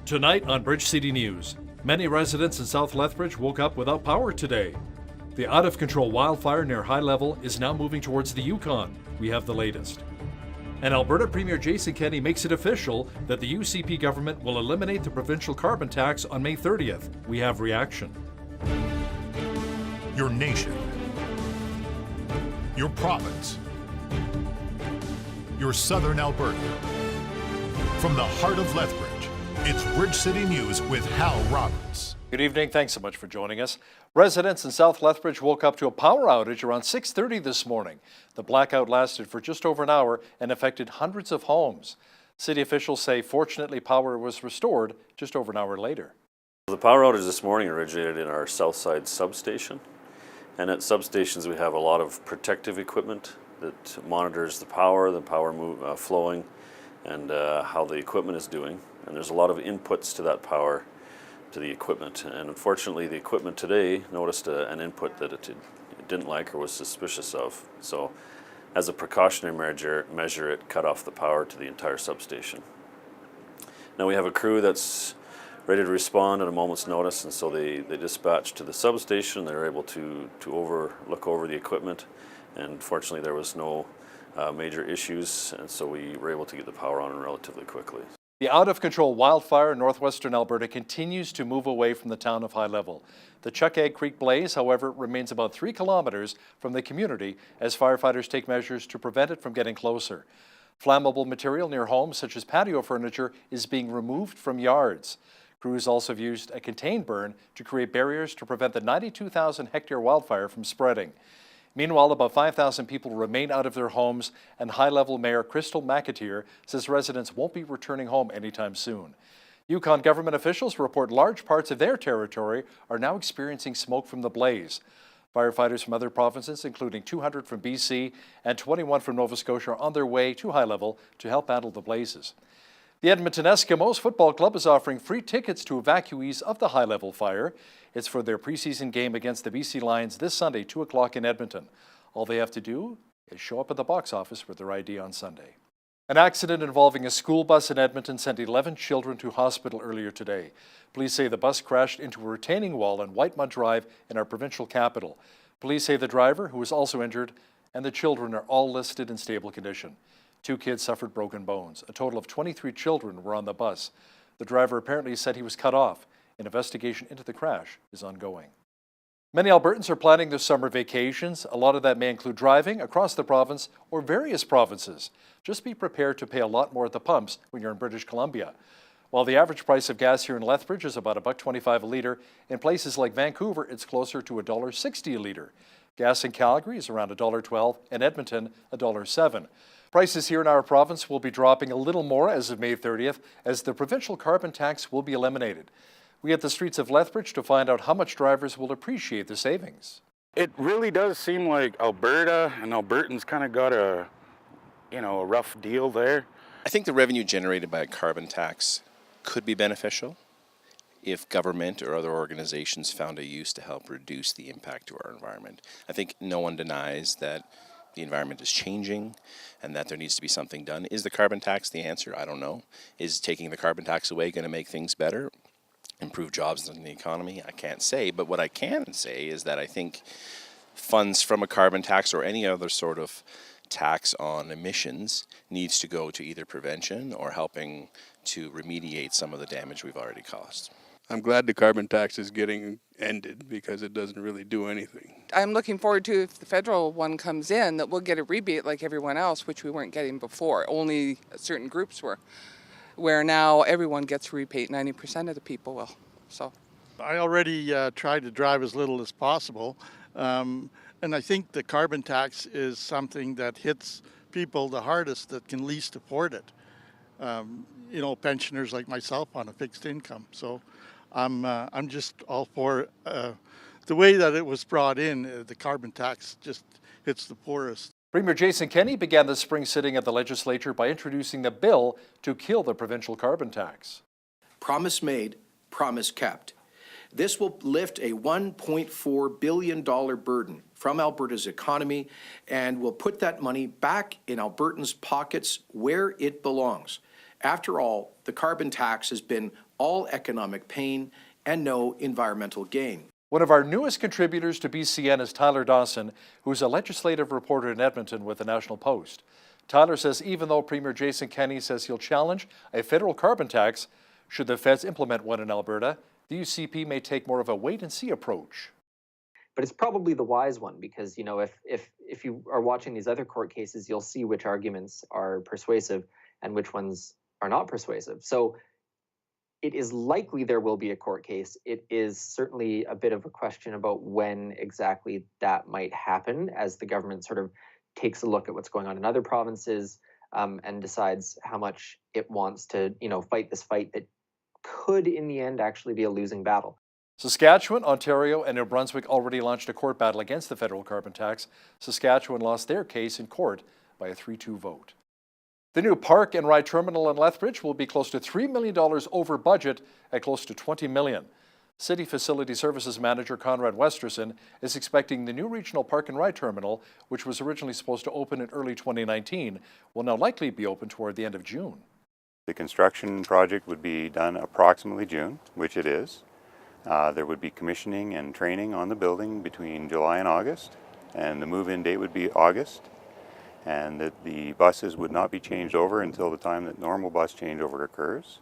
Tonight on Bridge City News, many residents in South Lethbridge woke up without power today. The out-of-control wildfire near High Level is now moving towards the Yukon. We have the latest. And Alberta Premier Jason Kenney makes it official that the UCP government will eliminate the provincial carbon tax on May 30th. We have reaction. Your nation. Your province. Your southern Alberta. From the heart of Lethbridge, it's Bridge City News with Hal Roberts. Good evening. Thanks so much for joining us. Residents in South Lethbridge woke up to a power outage around 6:30 this morning. The blackout lasted for just over an hour and affected hundreds of homes. City officials say fortunately power was restored just over an hour later. The power outage this morning originated in our south side substation. And at substations we have a lot of protective equipment that monitors the power flowing, and how the equipment is doing. And there's a lot of inputs to that power, to the equipment. And unfortunately, the equipment today noticed an input that it didn't like or was suspicious of. So as a precautionary measure, it cut off the power to the entire substation. Now we have a crew that's ready to respond at a moment's notice, and so they dispatched to the substation. They were able to look over the equipment, and fortunately there was no major issues, and so we were able to get the power on relatively quickly. The out-of-control wildfire in northwestern Alberta continues to move away from the town of High Level. The Chuckegg Creek blaze, however, remains about 3 kilometers from the community as firefighters take measures to prevent it from getting closer. Flammable material near homes, such as patio furniture, is being removed from yards. Crews also have used a contained burn to create barriers to prevent the 92,000 hectare wildfire from spreading. Meanwhile, about 5,000 people remain out of their homes, and High Level Mayor Crystal McAteer says residents won't be returning home anytime soon. Yukon government officials report large parts of their territory are now experiencing smoke from the blaze. Firefighters from other provinces, including 200 from BC and 21 from Nova Scotia, are on their way to High Level to help handle the blazes. The Edmonton Eskimos Football Club is offering free tickets to evacuees of the High Level fire. It's for their preseason game against the BC Lions this Sunday, 2 o'clock in Edmonton. All they have to do is show up at the box office with their ID on Sunday. An accident involving a school bus in Edmonton sent 11 children to hospital earlier today. Police say the bus crashed into a retaining wall on Whitemud Drive in our provincial capital. Police say the driver, who was also injured, and the children are all listed in stable condition. 2 kids suffered broken bones. A total of 23 children were on the bus. The driver apparently said he was cut off. An investigation into the crash is ongoing. Many Albertans are planning their summer vacations. A lot of that may include driving across the province or various provinces. Just be prepared to pay a lot more at the pumps when you're in British Columbia. While the average price of gas here in Lethbridge is about $1.25 a litre, in places like Vancouver it's closer to $1.60 a litre. Gas in Calgary is around $1.12 and Edmonton $1.07. Prices here in our province will be dropping a little more as of May 30th, as the provincial carbon tax will be eliminated. We hit the streets of Lethbridge to find out how much drivers will appreciate the savings. It really does seem like Alberta and Albertans kind of got a rough deal there. I think the revenue generated by a carbon tax could be beneficial if government or other organizations found a use to help reduce the impact to our environment. I think no one denies that the environment is changing and that there needs to be something done. Is the carbon tax the answer? I don't know. Is taking the carbon tax away going to make things better? Improve jobs in the economy? I can't say, but what I can say is that I think funds from a carbon tax or any other sort of tax on emissions needs to go to either prevention or helping to remediate some of the damage we've already caused. I'm glad the carbon tax is getting ended because it doesn't really do anything. I'm looking forward to, if the federal one comes in, that we'll get a rebate like everyone else, which we weren't getting before. Only certain groups were. Where now everyone gets a rebate, 90% of the people will. So I already try to drive as little as possible, and I think the carbon tax is something that hits people the hardest that can least afford it. Pensioners like myself on a fixed income. So I'm just all for the way that it was brought in. The carbon tax just hits the poorest. Premier Jason Kenney began the spring sitting at the legislature by introducing the bill to kill the provincial carbon tax. Promise made, promise kept. This will lift a $1.4 billion burden from Alberta's economy and will put that money back in Albertans' pockets where it belongs. After all, the carbon tax has been all economic pain and no environmental gain. One of our newest contributors to BCN is Tyler Dawson, who's a legislative reporter in Edmonton with the National Post. Tyler says even though Premier Jason Kenney says he'll challenge a federal carbon tax, should the feds implement one in Alberta, the UCP may take more of a wait-and-see approach. But it's probably the wise one because, if you are watching these other court cases, you'll see which arguments are persuasive and which ones are not persuasive. So it is likely there will be a court case. It is certainly a bit of a question about when exactly that might happen as the government sort of takes a look at what's going on in other provinces and decides how much it wants to, fight this fight that could in the end actually be a losing battle. Saskatchewan, Ontario, and New Brunswick already launched a court battle against the federal carbon tax. Saskatchewan lost their case in court by a 3-2 vote. The new park and ride terminal in Lethbridge will be close to $3 million over budget at close to $20 million. City Facility Services Manager Conrad Westerson is expecting the new regional park and ride terminal, which was originally supposed to open in early 2019, will now likely be open toward the end of June. The construction project would be done approximately June, which it is. There would be commissioning and training on the building between July and August, and the move-in date would be August, and that the buses would not be changed over until the time that normal bus changeover occurs,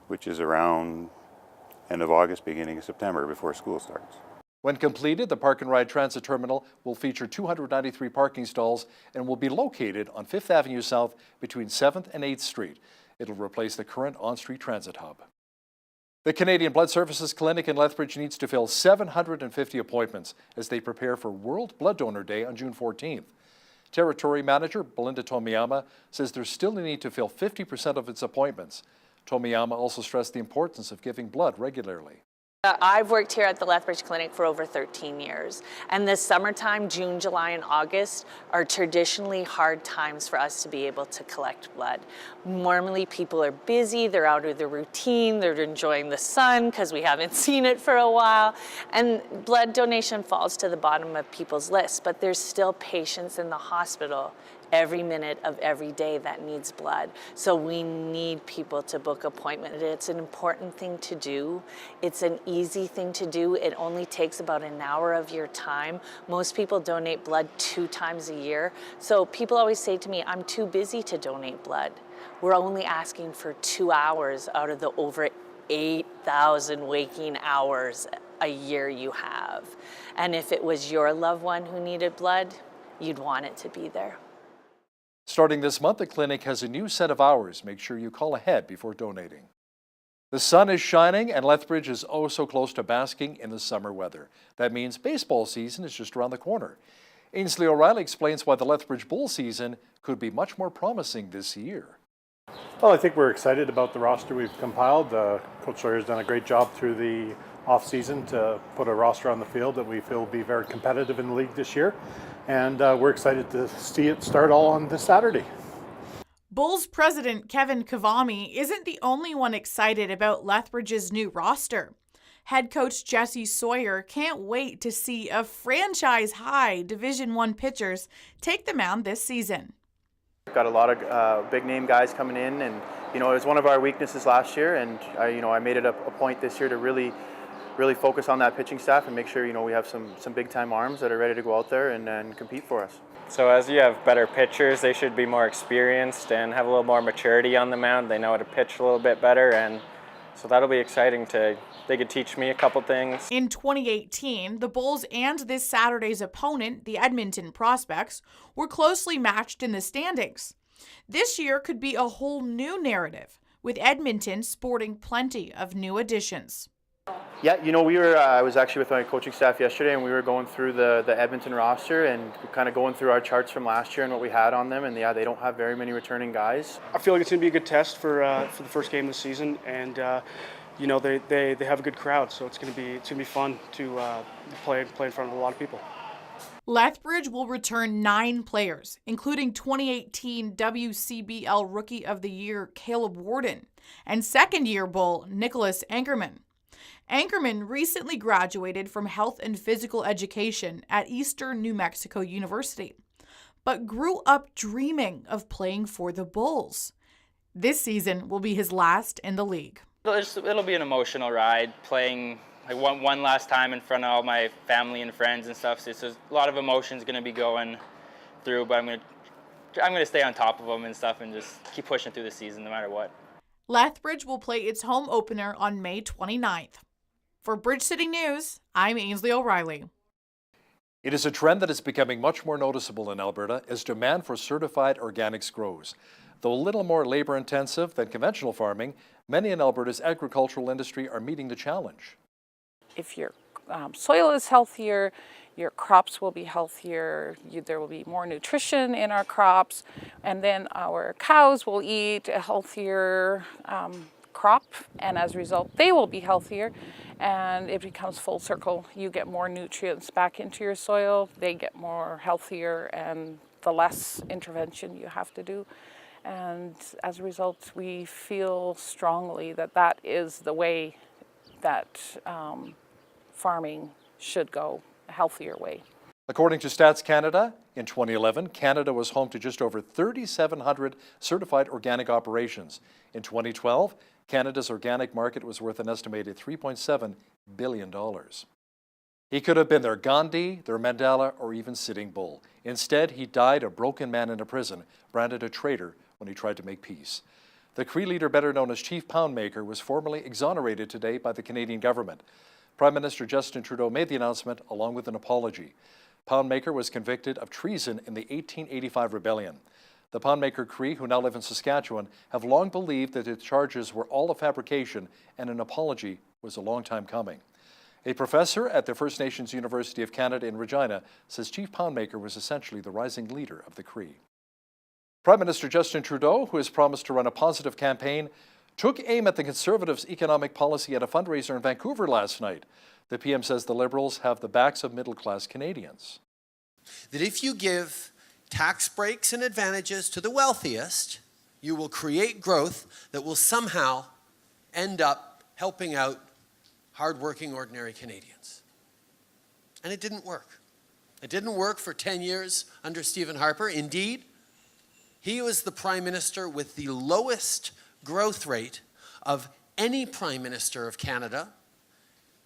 which is around end of August, beginning of September, before school starts. When completed, the Park and Ride Transit Terminal will feature 293 parking stalls and will be located on 5th Avenue South between 7th and 8th Street. It'll replace the current on-street transit hub. The Canadian Blood Services Clinic in Lethbridge needs to fill 750 appointments as they prepare for World Blood Donor Day on June 14th. Territory Manager Belinda Tomiyama says there's still a need to fill 50% of its appointments. Tomiyama also stressed the importance of giving blood regularly. I've worked here at the Lethbridge Clinic for over 13 years, and this summertime, June, July, and August are traditionally hard times for us to be able to collect blood. Normally people are busy, they're out of their routine, they're enjoying the sun because we haven't seen it for a while, and blood donation falls to the bottom of people's lists, but there's still patients in the hospital every minute of every day that needs blood. So we need people to book appointments. It's an important thing to do. It's an easy thing to do. It only takes about an hour of your time. Most people donate blood 2 times a year. So people always say to me, I'm too busy to donate blood. We're only asking for 2 hours out of the over 8,000 waking hours a year you have. And if it was your loved one who needed blood, you'd want it to be there. Starting this month, the clinic has a new set of hours. Make sure you call ahead before donating. The sun is shining and Lethbridge is oh so close to basking in the summer weather. That means baseball season is just around the corner. Ainsley O'Reilly explains why the Lethbridge Bull season could be much more promising this year. Well, I think we're excited about the roster we've compiled. Coach Sawyer's done a great job through the off-season to put a roster on the field that we feel will be very competitive in the league this year. And we're excited to see it start all on this Saturday. Bulls president Kevin Kavami isn't the only one excited about Lethbridge's new roster. Head coach Jesse Sawyer can't wait to see a franchise-high Division I pitchers take the mound this season. We've got a lot of big-name guys coming in, and it was one of our weaknesses last year, and I made it a point this year to really focus on that pitching staff and make sure we have some big-time arms that are ready to go out there and compete for us. So as you have better pitchers, they should be more experienced and have a little more maturity on the mound. They know how to pitch a little bit better, and so that'll be exciting. They could teach me a couple things. In 2018, the Bulls and this Saturday's opponent, the Edmonton Prospects, were closely matched in the standings. This year could be a whole new narrative, with Edmonton sporting plenty of new additions. Yeah, I was actually with my coaching staff yesterday, and we were going through the Edmonton roster and kind of going through our charts from last year and what we had on them, and yeah, they don't have very many returning guys. I feel like it's going to be a good test for the first game of the season, and they have a good crowd, so it's going to be fun to play in front of a lot of people. Lethbridge will return 9 players, including 2018 WCBL Rookie of the Year Caleb Warden and second-year Bull Nicholas Ankerman. Ankerman recently graduated from Health and Physical Education at Eastern New Mexico University, but grew up dreaming of playing for the Bulls. This season will be his last in the league. It'll be an emotional ride, playing like one last time in front of all my family and friends and stuff. So there's a lot of emotions going to be going through, but I'm going to stay on top of them and stuff and just keep pushing through the season no matter what. Lethbridge will play its home opener on May 29th. For Bridge City News, I'm Ainsley O'Reilly. It is a trend that is becoming much more noticeable in Alberta as demand for certified organics grows. Though a little more labor-intensive than conventional farming, many in Alberta's agricultural industry are meeting the challenge. If your soil is healthier, your crops will be healthier, there will be more nutrition in our crops, and then our cows will eat a healthier crop, and as a result, they will be healthier, and it becomes full circle. You get more nutrients back into your soil, they get more healthier, and the less intervention you have to do. And as a result, we feel strongly that that is the way that farming should go, a healthier way. According to Stats Canada, in 2011, Canada was home to just over 3,700 certified organic operations. In 2012, Canada's organic market was worth an estimated $3.7 billion. He could have been their Gandhi, their Mandela, or even Sitting Bull. Instead, he died a broken man in a prison, branded a traitor when he tried to make peace. The Cree leader, better known as Chief Poundmaker, was formally exonerated today by the Canadian government. Prime Minister Justin Trudeau made the announcement along with an apology. Poundmaker was convicted of treason in the 1885 rebellion. The Poundmaker Cree, who now live in Saskatchewan, have long believed that the charges were all a fabrication and an apology was a long time coming. A professor at the First Nations University of Canada in Regina says Chief Poundmaker was essentially the rising leader of the Cree. Prime Minister Justin Trudeau, who has promised to run a positive campaign, took aim at the Conservatives' economic policy at a fundraiser in Vancouver last night. The PM says the Liberals have the backs of middle-class Canadians. That if you give tax breaks and advantages to the wealthiest, you will create growth that will somehow end up helping out hardworking, ordinary Canadians. And it didn't work. It didn't work for 10 years under Stephen Harper. Indeed, he was the Prime Minister with the lowest growth rate of any Prime Minister of Canada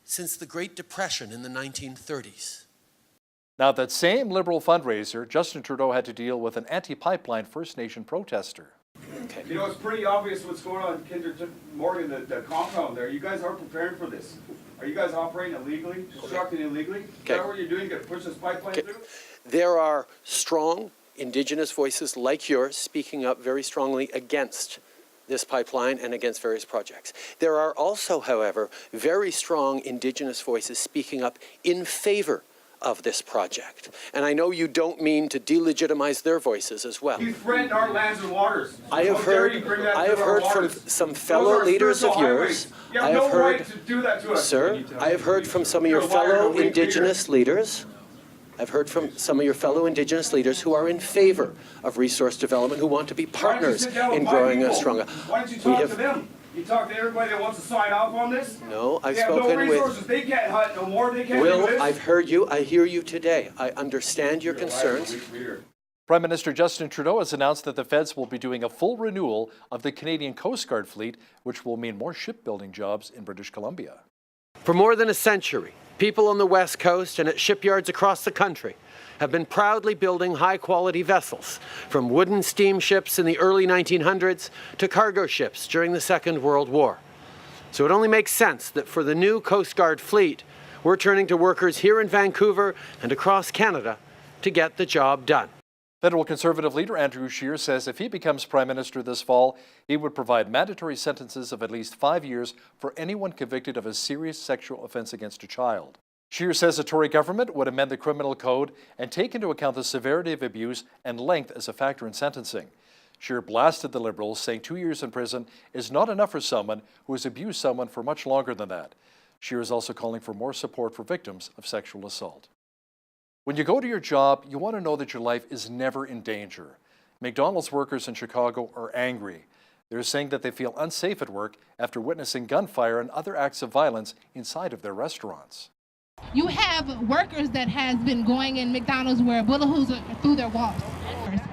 since the Great Depression in the 1930s. Now, that same Liberal fundraiser, Justin Trudeau had to deal with an anti-pipeline First Nation protester. Okay. You know, it's pretty obvious what's going on in Kinder Morgan, the compound there. You guys aren't prepared for this. Are you guys operating illegally, constructing illegally? Is that what you're doing? You're going to push this pipeline through? There are strong Indigenous voices like yours speaking up very strongly against this pipeline and against various projects. There are also, however, very strong Indigenous voices speaking up in favor of this project. And I know you don't mean to delegitimize their voices as well. You threaten our lands and waters. I have heard from some fellow leaders of yours. You have no right to do that to us. Sir, I have heard from some of your fellow Indigenous leaders. I've heard from some of your fellow Indigenous leaders who are in favor of resource development, who want to be partners in growing a stronger. Why don't you talk to them? You talk to everybody that wants to sign off on this? No, I've spoken with... They have no resources. With... They can't hunt no more. They can't Will, do this. I've heard you. I hear you today. I understand your concerns. Prime Minister Justin Trudeau has announced that the feds will be doing a full renewal of the Canadian Coast Guard fleet, which will mean more shipbuilding jobs in British Columbia. For more than a century, people on the West Coast and at shipyards across the country have been proudly building high-quality vessels, from wooden steamships in the early 1900s to cargo ships during the Second World War. So it only makes sense that for the new Coast Guard fleet, we're turning to workers here in Vancouver and across Canada to get the job done. Federal Conservative leader Andrew Scheer says if he becomes Prime Minister this fall, he would provide mandatory sentences of at least 5 years for anyone convicted of a serious sexual offense against a child. Scheer says the Tory government would amend the criminal code and take into account the severity of abuse and length as a factor in sentencing. Scheer blasted the Liberals, saying 2 years in prison is not enough for someone who has abused someone for much longer than that. Scheer is also calling for more support for victims of sexual assault. When you go to your job, you want to know that your life is never in danger. McDonald's workers in Chicago are angry. They're saying that they feel unsafe at work after witnessing gunfire and other acts of violence inside of their restaurants. You have workers that has been going in McDonald's where bullet holes are through their walls,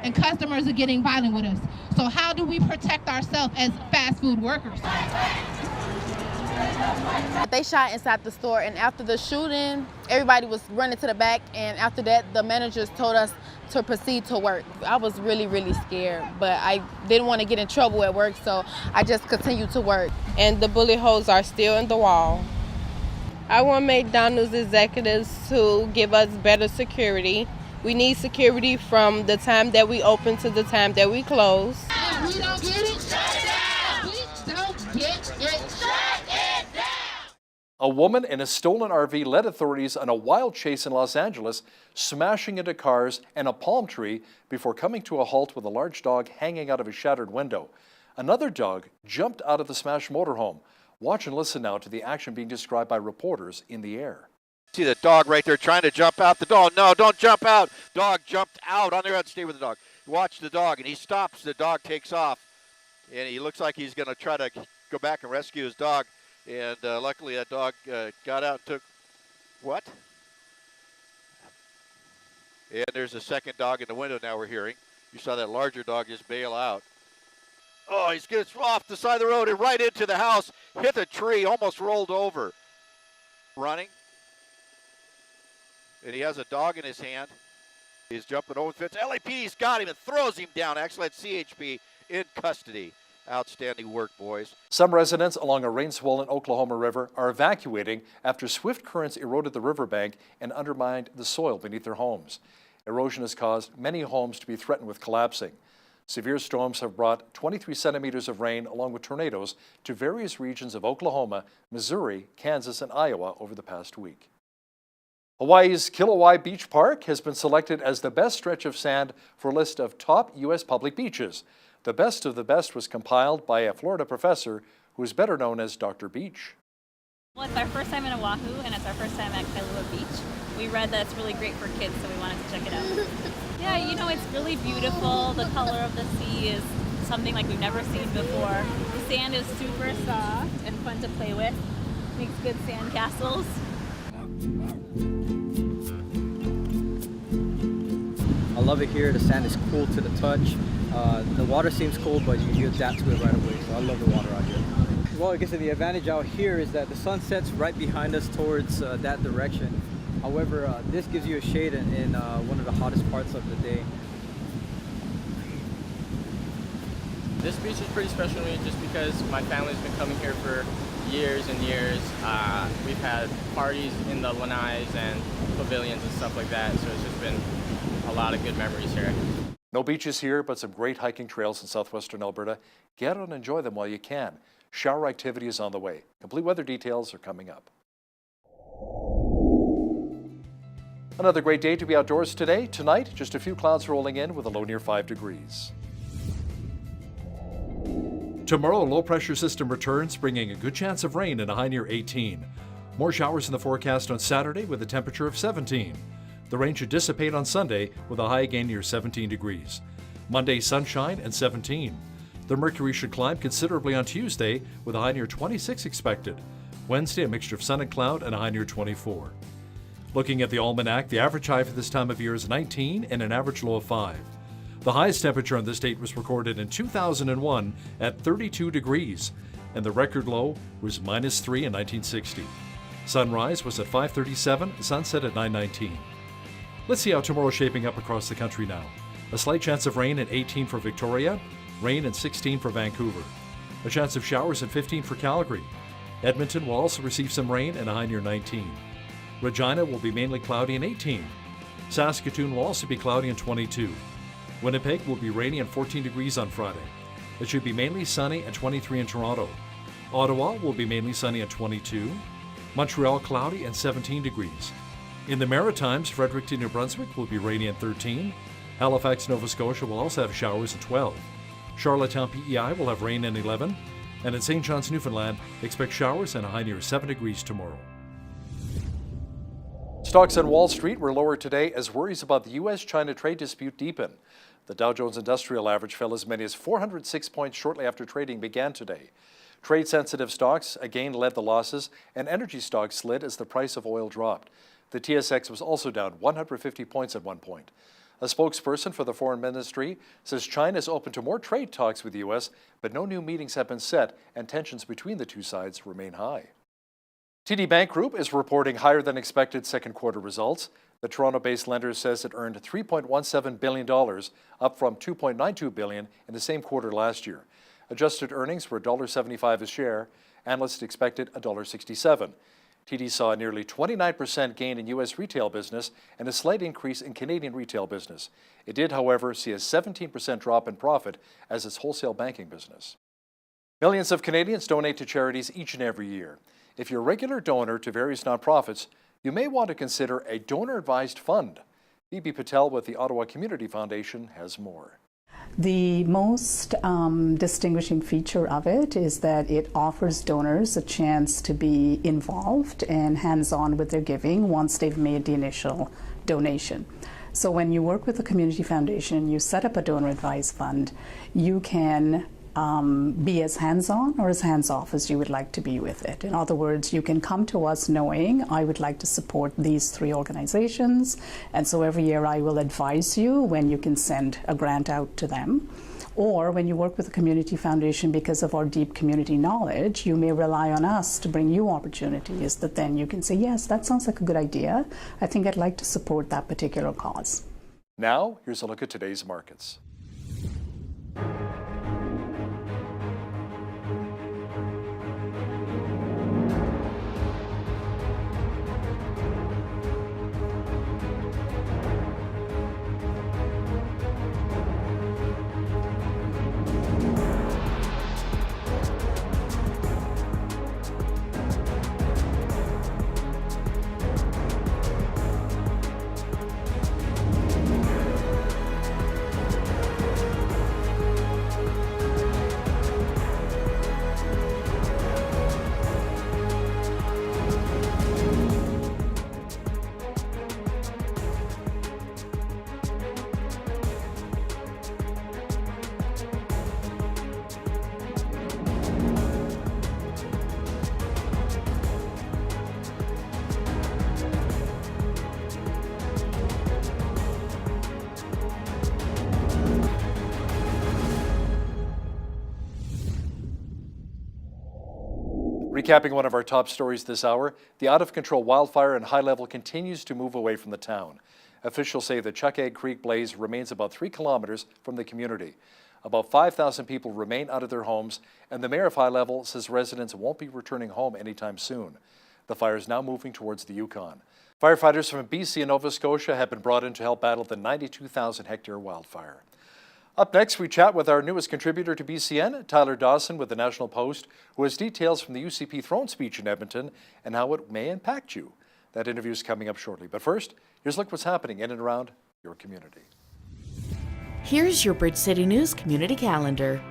and customers are getting violent with us. So how do we protect ourselves as fast food workers? They shot inside the store, and after the shooting, everybody was running to the back, and after that, the managers told us to proceed to work. I was really, really scared, but I didn't want to get in trouble at work, so I just continued to work. And the bullet holes are still in the wall. I want McDonald's executives to give us better security. We need security from the time that we open to the time that we close. If we don't get it, shut it down. We don't get it, shut it down. A woman in a stolen RV led authorities on a wild chase in Los Angeles, smashing into cars and a palm tree before coming to a halt with a large dog hanging out of a shattered window. Another dog jumped out of the smashed motorhome. Watch and listen now to the action being described by reporters in the air. See the dog right there trying to jump out. The dog, no, don't jump out. Dog jumped out on the ground. Stay with the dog. Watch the dog, and he stops. The dog takes off, and he looks like he's going to try to go back and rescue his dog. And luckily that dog got out and took, what? And there's a second dog in the window now we're hearing. You saw that larger dog just bail out. Oh, he's gets off the side of the road and right into the house, hit the tree, almost rolled over. Running. And he has a dog in his hand. He's jumping over the fence. LAPD's got him and throws him down. Actually, at CHP in custody. Outstanding work, boys. Some residents along a rain-swollen Oklahoma River are evacuating after swift currents eroded the riverbank and undermined the soil beneath their homes. Erosion has caused many homes to be threatened with collapsing. Severe storms have brought 23 centimeters of rain along with tornadoes to various regions of Oklahoma, Missouri, Kansas, and Iowa over the past week. Hawaii's Kilauea Beach Park has been selected as the best stretch of sand for a list of top U.S. public beaches. The best of the best was compiled by a Florida professor who is better known as Dr. Beach. Well, it's our first time in Oahu, and it's our first time at Kailua Beach. We read that it's really great for kids, so we wanted to check it out. Yeah, you know, it's really beautiful. The color of the sea is something like we've never seen before. The sand is super soft and fun to play with. Makes good sand castles. I love it here. The sand is cool to the touch. The water seems cold, but you adapt to it right away. So I love the water out here. Well, I guess the advantage out here is that the sun sets right behind us towards that direction. However, this gives you a shade in one of the hottest parts of the day. This beach is pretty special to me just because my family's been coming here for years and years. We've had parties in the lanais and pavilions and stuff like that, so it's just been a lot of good memories here. No beaches here, but some great hiking trails in southwestern Alberta. Get out and enjoy them while you can. Shower activity is on the way. Complete weather details are coming up. Another great day to be outdoors today. Tonight, just a few clouds rolling in with a low near 5 degrees. Tomorrow, a low-pressure system returns, bringing a good chance of rain and a high near 18. More showers in the forecast on Saturday with a temperature of 17. The rain should dissipate on Sunday with a high again near 17 degrees. Monday, sunshine and 17. The mercury should climb considerably on Tuesday with a high near 26 expected. Wednesday, a mixture of sun and cloud and a high near 24. Looking at the almanac, the average high for this time of year is 19 and an average low of 5. The highest temperature on this date was recorded in 2001 at 32 degrees, and the record low was -3 in 1960. Sunrise was at 5:37, sunset at 9:19. Let's see how tomorrow's shaping up across the country now. A slight chance of rain at 18 for Victoria, rain at 16 for Vancouver. A chance of showers at 15 for Calgary. Edmonton will also receive some rain and a high near 19. Regina will be mainly cloudy and 18. Saskatoon will also be cloudy and 22. Winnipeg will be rainy and 14 degrees on Friday. It should be mainly sunny and 23 in Toronto. Ottawa will be mainly sunny at 22. Montreal cloudy and 17 degrees. In the Maritimes, Fredericton, New Brunswick will be rainy at 13. Halifax, Nova Scotia will also have showers at 12. Charlottetown, PEI will have rain at 11. And in St. John's, Newfoundland, expect showers and a high near 7 degrees tomorrow. Stocks on Wall Street were lower today as worries about the U.S.-China trade dispute deepen. The Dow Jones Industrial Average fell as many as 406 points shortly after trading began today. Trade-sensitive stocks again led the losses, and energy stocks slid as the price of oil dropped. The TSX was also down 150 points at one point. A spokesperson for the foreign ministry says China is open to more trade talks with the U.S., but no new meetings have been set and tensions between the two sides remain high. TD Bank Group is reporting higher than expected second quarter results. The Toronto-based lender says it earned $3.17 billion, up from $2.92 billion in the same quarter last year. Adjusted earnings were $1.75 a share. Analysts expected $1.67. TD saw a nearly 29% gain in U.S. retail business and a slight increase in Canadian retail business. It did, however, see a 17% drop in profit as its wholesale banking business. Millions of Canadians donate to charities each and every year. If you're a regular donor to various nonprofits, you may want to consider a donor-advised fund. Phoebe Patel with the Ottawa Community Foundation has more. The most distinguishing feature of it is that it offers donors a chance to be involved and hands-on with their giving once they've made the initial donation. So when you work with the Community Foundation, you set up a donor-advised fund, you can be as hands-on or as hands-off as you would like to be with it. In other words, you can come to us knowing I would like to support these 3 organizations, and so every year I will advise you when you can send a grant out to them. Or when you work with the Community Foundation, because of our deep community knowledge, you may rely on us to bring you opportunities that then you can say, yes, that sounds like a good idea. I think I'd like to support that particular cause. Now, here's a look at today's markets. Recapping one of our top stories this hour, the out-of-control wildfire in High Level continues to move away from the town. Officials say the Chuckegg Creek blaze remains about 3 kilometers from the community. About 5,000 people remain out of their homes, and the mayor of High Level says residents won't be returning home anytime soon. The fire is now moving towards the Yukon. Firefighters from BC and Nova Scotia have been brought in to help battle the 92,000-hectare wildfire. Up next, we chat with our newest contributor to BCN, Tyler Dawson with the National Post, who has details from the UCP throne speech in Edmonton and how it may impact you. That interview is coming up shortly. But first, here's a look at what's happening in and around your community. Here's your Bridge City News community calendar.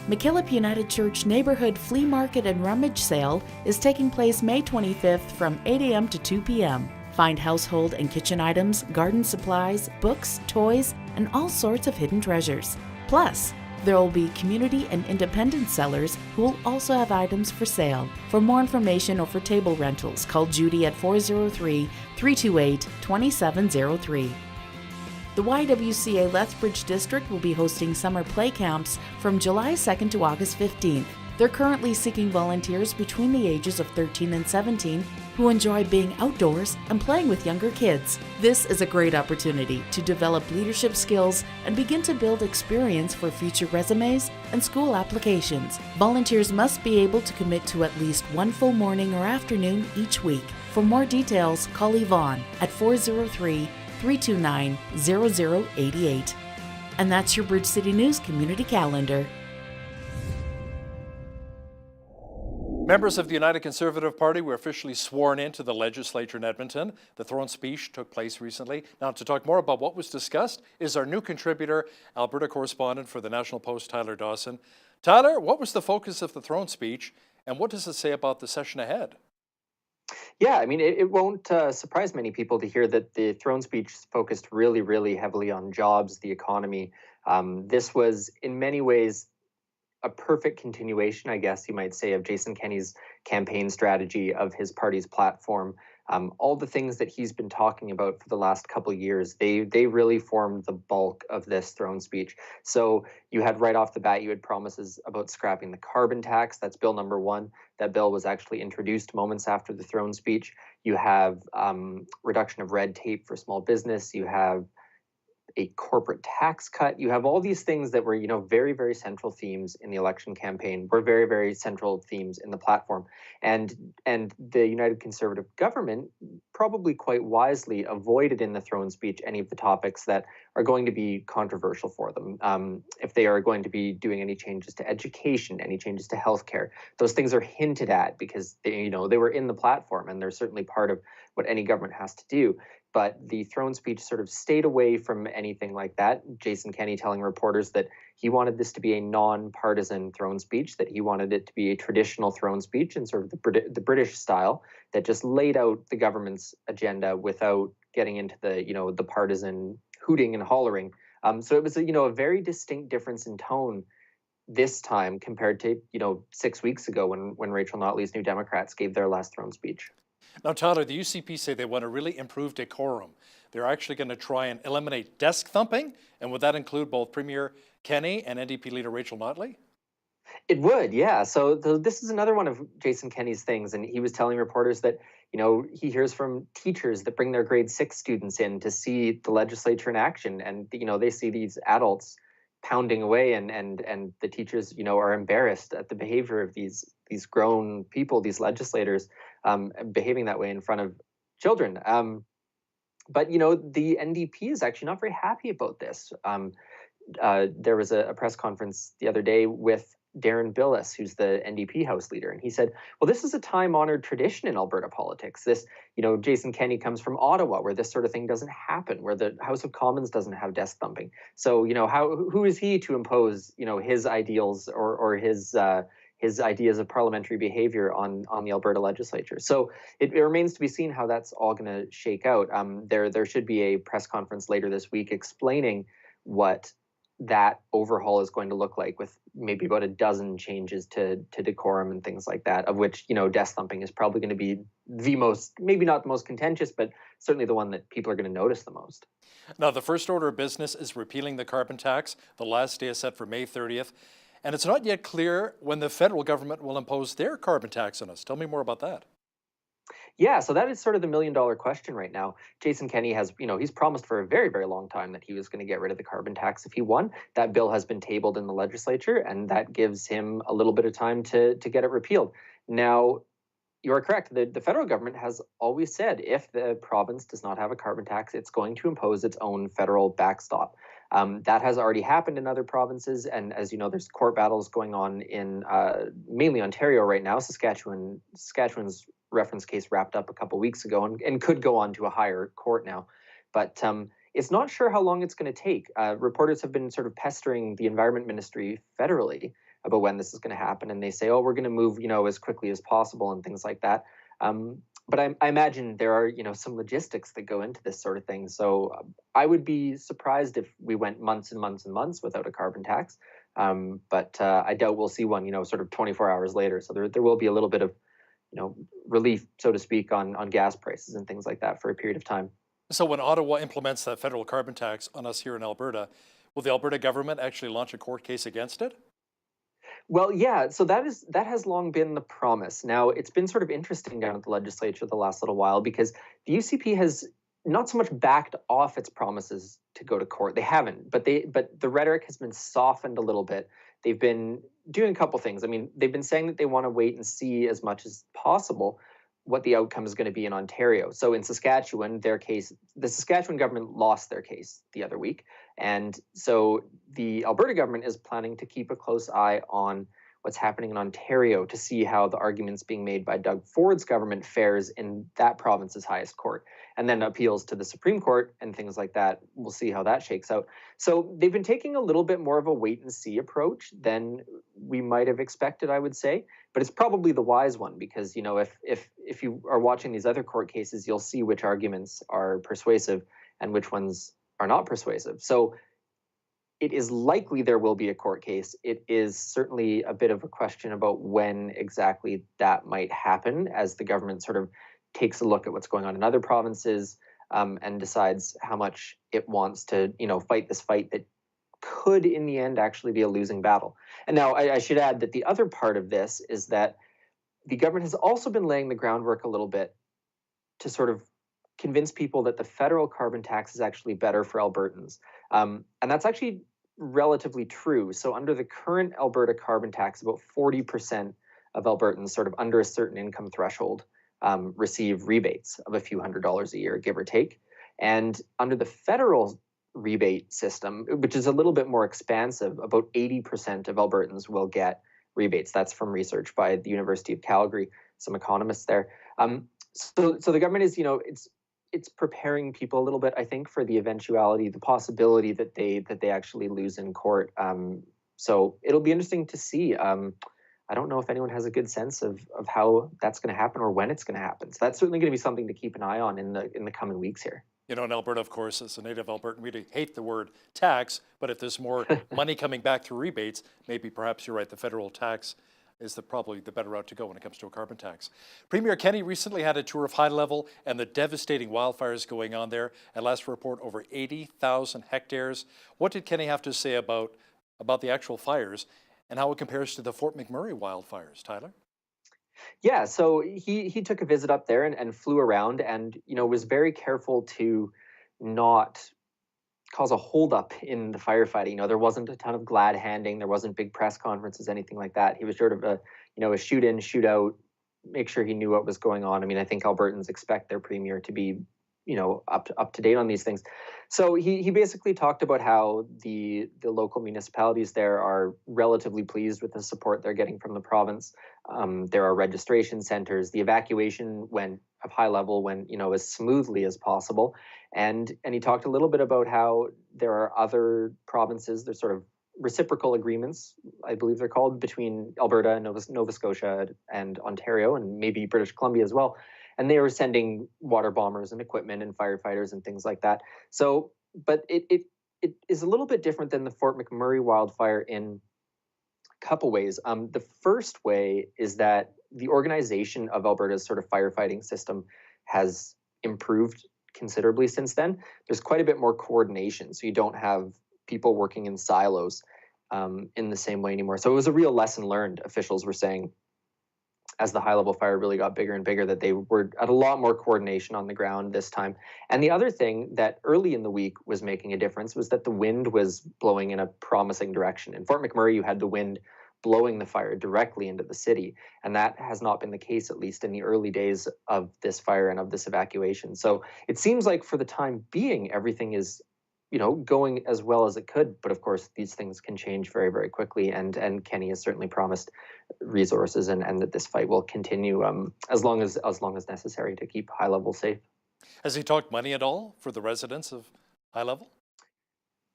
McKillop United Church Neighborhood Flea Market and Rummage Sale is taking place May 25th from 8 a.m. to 2 p.m. Find household and kitchen items, garden supplies, books, toys, and all sorts of hidden treasures. Plus, there will be community and independent sellers who will also have items for sale. For more information or for table rentals, call Judy at 403-328-2703. The YWCA Lethbridge District will be hosting summer play camps from July 2nd to August 15th. They're currently seeking volunteers between the ages of 13 and 17 who enjoy being outdoors and playing with younger kids. This is a great opportunity to develop leadership skills and begin to build experience for future resumes and school applications. Volunteers must be able to commit to at least one full morning or afternoon each week. For more details, call Yvonne at 403-329-0088. And that's your Bridge City News community calendar. Members of the United Conservative Party were officially sworn into the legislature in Edmonton. The throne speech took place recently. Now, to talk more about what was discussed is our new contributor, Alberta correspondent for the National Post, Tyler Dawson. Tyler, what was the focus of the throne speech, and what does it say about the session ahead? Yeah, I mean, it won't surprise many people to hear that the throne speech focused really heavily on jobs, the economy. This was, in many ways, a perfect continuation, I guess you might say, of Jason Kenney's campaign strategy of his party's platform. All the things that he's been talking about for the last couple years, they really formed the bulk of this throne speech. So you had right off the bat, you had promises about scrapping the carbon tax. That's bill number 1. That bill was actually introduced moments after the throne speech. You have reduction of red tape for small business. You have a corporate tax cut. You have all these things that were, very, very central themes in the election campaign, were very, very central themes in the platform. And the United Conservative government probably quite wisely avoided in the throne speech any of the topics that are going to be controversial for them. If they are going to be doing any changes to education, any changes to healthcare, those things are hinted at because they were in the platform, and they're certainly part of what any government has to do. But the throne speech sort of stayed away from anything like that. Jason Kenney telling reporters that he wanted this to be a non-partisan throne speech, that he wanted it to be a traditional throne speech in sort of the British style, that just laid out the government's agenda without getting into the partisan hooting and hollering. So it was a very distinct difference in tone this time compared to 6 weeks ago when Rachel Notley's New Democrats gave their last throne speech. Now, Tyler, the UCP say they want to really improve decorum. They're actually going to try and eliminate desk thumping, and would that include both Premier Kenney and NDP leader Rachel Notley? It would, yeah. So this is another one of Jason Kenney's things, and he was telling reporters that he hears from teachers that bring their grade 6 students in to see the legislature in action, and they see these adults pounding away, and the teachers are embarrassed at the behavior of these grown people, these legislators, behaving that way in front of children. But the NDP is actually not very happy about this. There was a press conference the other day with Darren Billis, who's the NDP House leader, and he said, well, this is a time-honored tradition in Alberta politics. This, Jason Kenney comes from Ottawa, where this sort of thing doesn't happen, where the House of Commons doesn't have desk thumping. So, who is he to impose, his ideals or his ideas of parliamentary behavior on the Alberta legislature? So it remains to be seen how that's all going to shake out. There should be a press conference later this week explaining what that overhaul is going to look like, with maybe about a dozen changes to decorum and things like that, of which, desk thumping is probably going to be the most, maybe not the most contentious, but certainly the one that people are going to notice the most. Now, the first order of business is repealing the carbon tax. The last day is set for May 30th. And it's not yet clear when the federal government will impose their carbon tax on us. Tell me more about that. Yeah, so that is sort of the million-dollar question right now. Jason Kenney has, he's promised for a very, very long time that he was going to get rid of the carbon tax if he won. That bill has been tabled in the legislature, and that gives him a little bit of time to get it repealed. Now, you are correct. The federal government has always said if the province does not have a carbon tax, it's going to impose its own federal backstop. That has already happened in other provinces, and as you know, there's court battles going on in mainly Ontario right now. Saskatchewan's reference case wrapped up a couple weeks ago and could go on to a higher court now. But it's not sure how long it's going to take. Reporters have been sort of pestering the Environment Ministry federally about when this is going to happen, and they say, oh, we're going to move, as quickly as possible and things like that. But I imagine there are, some logistics that go into this sort of thing. So I would be surprised if we went months and months and months without a carbon tax. But I doubt we'll see one, sort of 24 hours later. So there will be a little bit of, relief, so to speak, on gas prices and things like that for a period of time. So when Ottawa implements that federal carbon tax on us here in Alberta, will the Alberta government actually launch a court case against it? Well, yeah, so that has long been the promise. Now, it's been sort of interesting down at the legislature the last little while because the UCP has not so much backed off its promises to go to court. They haven't, but the rhetoric has been softened a little bit. They've been doing a couple things. I mean, they've been saying that they want to wait and see as much as possible what the outcome is going to be in Ontario. So in Saskatchewan, the Saskatchewan government lost their case the other week. And so the Alberta government is planning to keep a close eye on what's happening in Ontario to see how the arguments being made by Doug Ford's government fares in that province's highest court, and then appeals to the Supreme Court and things like that. We'll see how that shakes out. So they've been taking a little bit more of a wait and see approach than we might have expected, I would say. But it's probably the wise one because, if you are watching these other court cases, you'll see which arguments are persuasive and which ones are not persuasive. So it is likely there will be a court case. It is certainly a bit of a question about when exactly that might happen as the government sort of takes a look at what's going on in other provinces and decides how much it wants to, fight this fight that could in the end actually be a losing battle. And now I should add that the other part of this is that the government has also been laying the groundwork a little bit to sort of convince people that the federal carbon tax is actually better for Albertans. And that's actually relatively true. So under the current Alberta carbon tax, about 40% of Albertans sort of under a certain income threshold receive rebates of a few $100s a year, give or take. And under the federal rebate system, which is a little bit more expansive, about 80% of Albertans will get rebates. That's from research by the University of Calgary, some economists there. So the government is, it's preparing people a little bit, I think, for the eventuality, the possibility that they actually lose in court. So it'll be interesting to see. I don't know if anyone has a good sense of how that's going to happen or when it's going to happen. So that's certainly going to be something to keep an eye on in the coming weeks here. In Alberta, of course, as a native Albertan, we hate the word tax, but if there's more money coming back through rebates, maybe perhaps you're right, the federal tax is probably the better route to go when it comes to a carbon tax. Premier Kenney recently had a tour of High Level and the devastating wildfires going on there. At last report, over 80,000 hectares. What did Kenney have to say about the actual fires and how it compares to the Fort McMurray wildfires, Tyler? Yeah, so he took a visit up there and flew around and, was very careful to not cause a holdup in the firefighting. There wasn't a ton of glad handing. There wasn't big press conferences, anything like that. He was sort of a shoot in, shoot out, make sure he knew what was going on. I mean, I think Albertans expect their premier to be, up to date on these things. So he basically talked about how the local municipalities there are relatively pleased with the support they're getting from the province. There are registration centers. The evacuation of High Level went, as smoothly as possible. And he talked a little bit about how there are other provinces, there's sort of reciprocal agreements, I believe they're called, between Alberta and Nova Scotia and Ontario and maybe British Columbia as well. And they were sending water bombers and equipment and firefighters and things like that. So, but it is a little bit different than the Fort McMurray wildfire in a couple ways. The first way is that the organization of Alberta's sort of firefighting system has improved considerably since then. There's quite a bit more coordination, so you don't have people working in silos in the same way anymore. So it was a real lesson learned, officials were saying, as the High Level fire really got bigger and bigger, that they were at a lot more coordination on the ground this time. And the other thing that early in the week was making a difference was that the wind was blowing in a promising direction. In Fort McMurray, you had the wind blowing the fire directly into the city. And that has not been the case, at least in the early days of this fire and of this evacuation. So it seems like for the time being, everything is going as well as it could. But of course, these things can change very, very quickly. And Kenney has certainly promised resources and that this fight will continue as long as necessary to keep High Level safe. Has he talked money at all for the residents of High Level?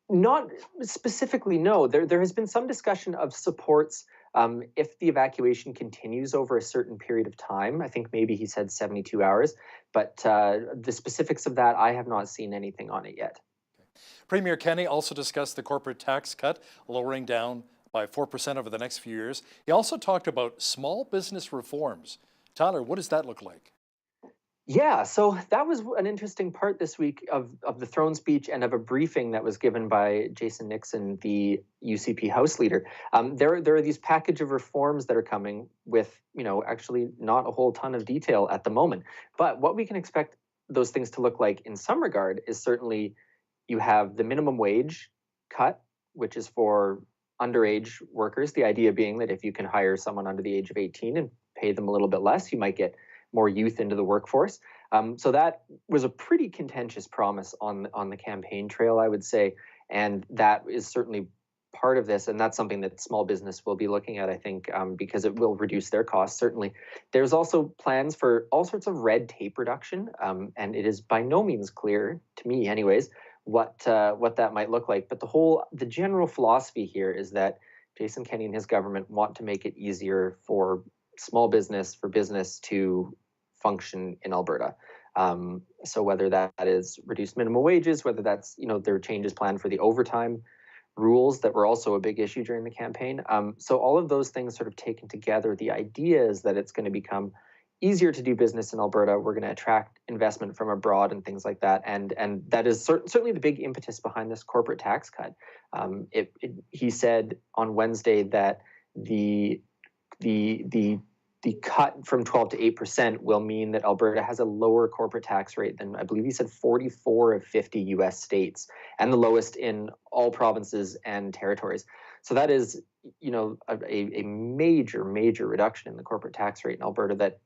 Not specifically, no. There has been some discussion of supports if the evacuation continues over a certain period of time. I think maybe he said 72 hours. But the specifics of that, I have not seen anything on it yet. Premier Kenney also discussed the corporate tax cut, lowering down by 4% over the next few years. He also talked about small business reforms. Tyler, what does that look like? Yeah, so that was an interesting part this week of the throne speech and of a briefing that was given by Jason Nixon, the UCP House Leader. There are these package of reforms that are coming with, actually not a whole ton of detail at the moment. But what we can expect those things to look like in some regard is certainly you have the minimum wage cut, which is for underage workers. The idea being that if you can hire someone under the age of 18 and pay them a little bit less, you might get more youth into the workforce. So that was a pretty contentious promise on the campaign trail, I would say. And that is certainly part of this. And that's something that small business will be looking at, I think, because it will reduce their costs, certainly. There's also plans for all sorts of red tape reduction. And it is by no means clear, to me anyways, what that might look like. But the general philosophy here is that Jason Kenney and his government want to make it easier for small business, for business to function in Alberta. So whether that is reduced minimum wages, whether that's, there are changes planned for the overtime rules that were also a big issue during the campaign. So all of those things sort of taken together, the idea is that it's going to become easier to do business in Alberta. We're going to attract investment from abroad and things like that. And that is certainly the big impetus behind this corporate tax cut. He said on Wednesday that the cut from 12 to 8% will mean that Alberta has a lower corporate tax rate than, I believe he said, 44 of 50 US states, and the lowest in all provinces and territories. So that is, a major, major reduction in the corporate tax rate in Alberta that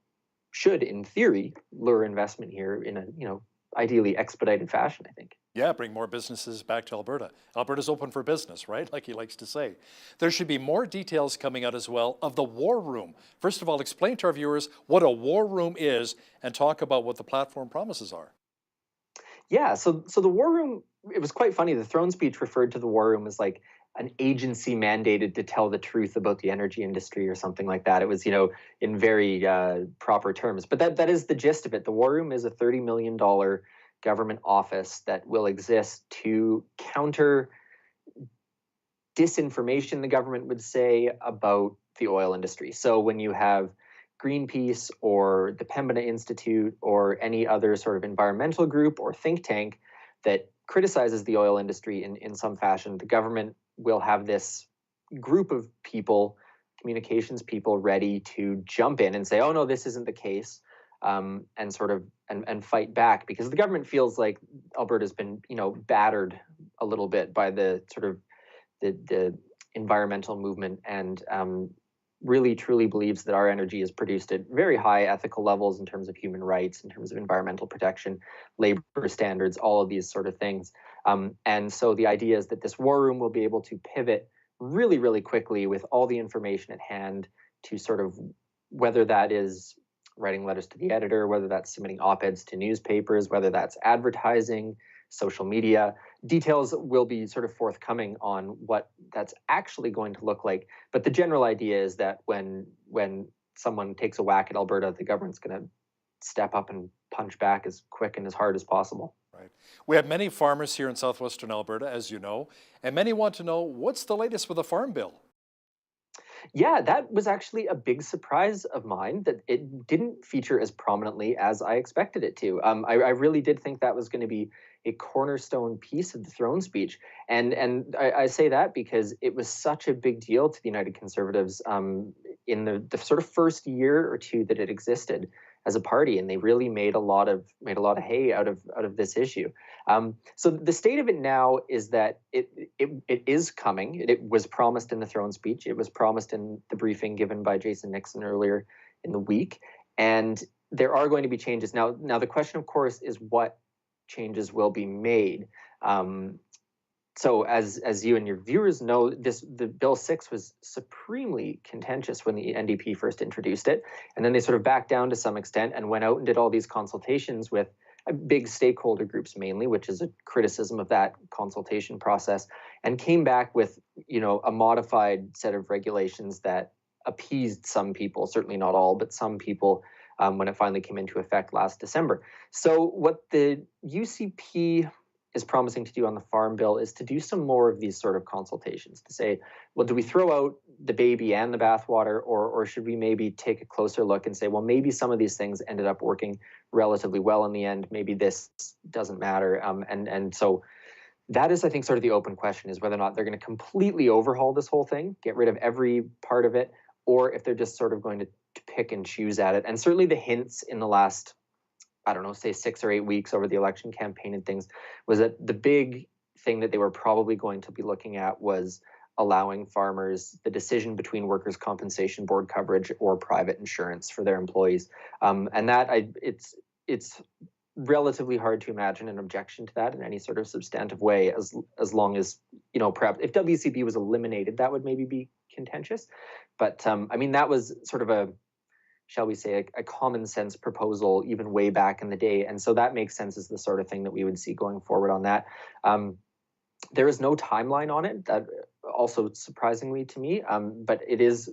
should, in theory, lure investment here in a, ideally expedited fashion, I think. Yeah, bring more businesses back to Alberta. Alberta's open for business, right? Like he likes to say. There should be more details coming out as well of the War Room. First of all, explain to our viewers what a War Room is and talk about what the platform promises are. Yeah, so the War Room, it was quite funny. The throne speech referred to the War Room as like an agency mandated to tell the truth about the energy industry or something like that. It was, in very proper terms. But that is the gist of it. The War Room is a $30 million government office that will exist to counter disinformation, the government would say, about the oil industry. So when you have Greenpeace or the Pembina Institute or any other sort of environmental group or think tank that criticizes the oil industry in some fashion, the government will have this group of people, communications people, ready to jump in and say, oh no, this isn't the case. And sort of and fight back, because the government feels like Alberta's been battered a little bit by the sort of the environmental movement, and really truly believes that our energy is produced at very high ethical levels in terms of human rights, in terms of environmental protection, labor standards, all of these sort of things. And so the idea is that this War Room will be able to pivot really, really quickly with all the information at hand to sort of, whether that is writing letters to the editor, whether that's submitting op-eds to newspapers, whether that's advertising, social media. Details will be sort of forthcoming on what that's actually going to look like. But the general idea is that when someone takes a whack at Alberta, the government's going to step up and punch back as quick and as hard as possible. Right. We have many farmers here in southwestern Alberta, as you know, and many want to know, what's the latest with the Farm Bill? Yeah, that was actually a big surprise of mine, that it didn't feature as prominently as I expected it to. I really did think that was going to be a cornerstone piece of the throne speech. And I say that because it was such a big deal to the United Conservatives in the sort of first year or two that it existed as a party, and they really made a lot of hay out of this issue. So the state of it now is that it is coming. It was promised in the throne speech. It was promised in the briefing given by Jason Nixon earlier in the week, and there are going to be changes. Now the question, of course, is what changes will be made. So as you and your viewers know, the Bill 6 was supremely contentious when the NDP first introduced it, and then they sort of backed down to some extent and went out and did all these consultations with big stakeholder groups mainly, which is a criticism of that consultation process, and came back with a modified set of regulations that appeased some people, certainly not all, but some people, when it finally came into effect last December. So what the UCP is promising to do on the Farm Bill is to do some more of these sort of consultations, to say, well, do we throw out the baby and the bathwater, or should we maybe take a closer look and say, well, maybe some of these things ended up working relatively well in the end, maybe this doesn't matter. And so that is, I think, sort of the open question, is whether or not they're going to completely overhaul this whole thing, get rid of every part of it, or if they're just sort of going to pick and choose at it. And certainly the hints in the last, I don't know, say 6 or 8 weeks over the election campaign and things, was that the big thing that they were probably going to be looking at was allowing farmers the decision between workers' compensation board coverage or private insurance for their employees. And that it's relatively hard to imagine an objection to that in any sort of substantive way, as long as, perhaps if WCB was eliminated, that would maybe be contentious. But I mean, that was sort of a, shall we say, a common sense proposal even way back in the day. And so that makes sense as the sort of thing that we would see going forward on that. There is no timeline on it, that also surprisingly to me, but it is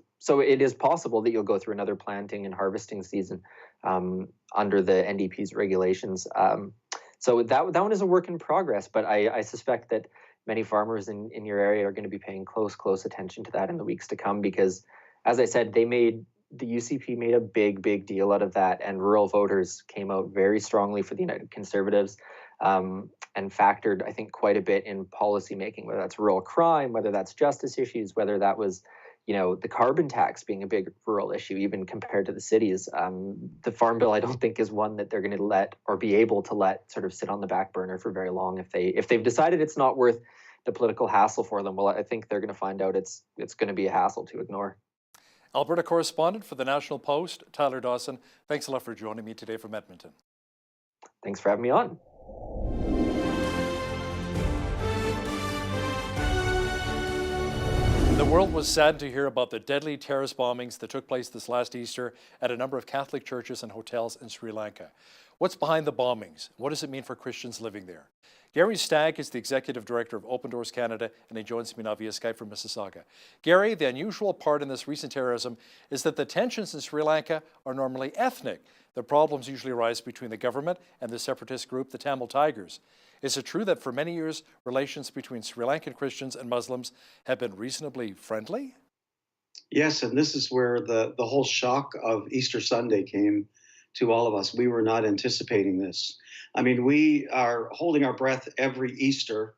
possible that you'll go through another planting and harvesting season under the NDP's regulations. So that one is a work in progress, but I suspect that many farmers in your area are going to be paying close attention to that in the weeks to come, because, as I said, they made the UCP made a big deal out of that, and rural voters came out very strongly for the United Conservatives, and factored, I think, quite a bit in policy making, whether that's rural crime, whether that's justice issues, whether that was, the carbon tax being a big rural issue, even compared to the cities. The Farm Bill, I don't think, is one that they're going to let, or be able to let, sort of sit on the back burner for very long. If they've decided it's not worth the political hassle for them, well, I think they're going to find out it's going to be a hassle to ignore. Alberta correspondent for the National Post, Tyler Dawson, thanks a lot for joining me today from Edmonton. Thanks for having me on. The world was saddened to hear about the deadly terrorist bombings that took place this last Easter at a number of Catholic churches and hotels in Sri Lanka. What's behind the bombings? What does it mean for Christians living there? Gary Stagg is the Executive Director of Open Doors Canada, and he joins me now via Skype from Mississauga. Gary, the unusual part in this recent terrorism is that the tensions in Sri Lanka are normally ethnic. The problems usually arise between the government and the separatist group, the Tamil Tigers. Is it true that for many years, relations between Sri Lankan Christians and Muslims have been reasonably friendly? Yes, and this is where the whole shock of Easter Sunday came to all of us. We were not anticipating this. I mean, we are holding our breath every Easter,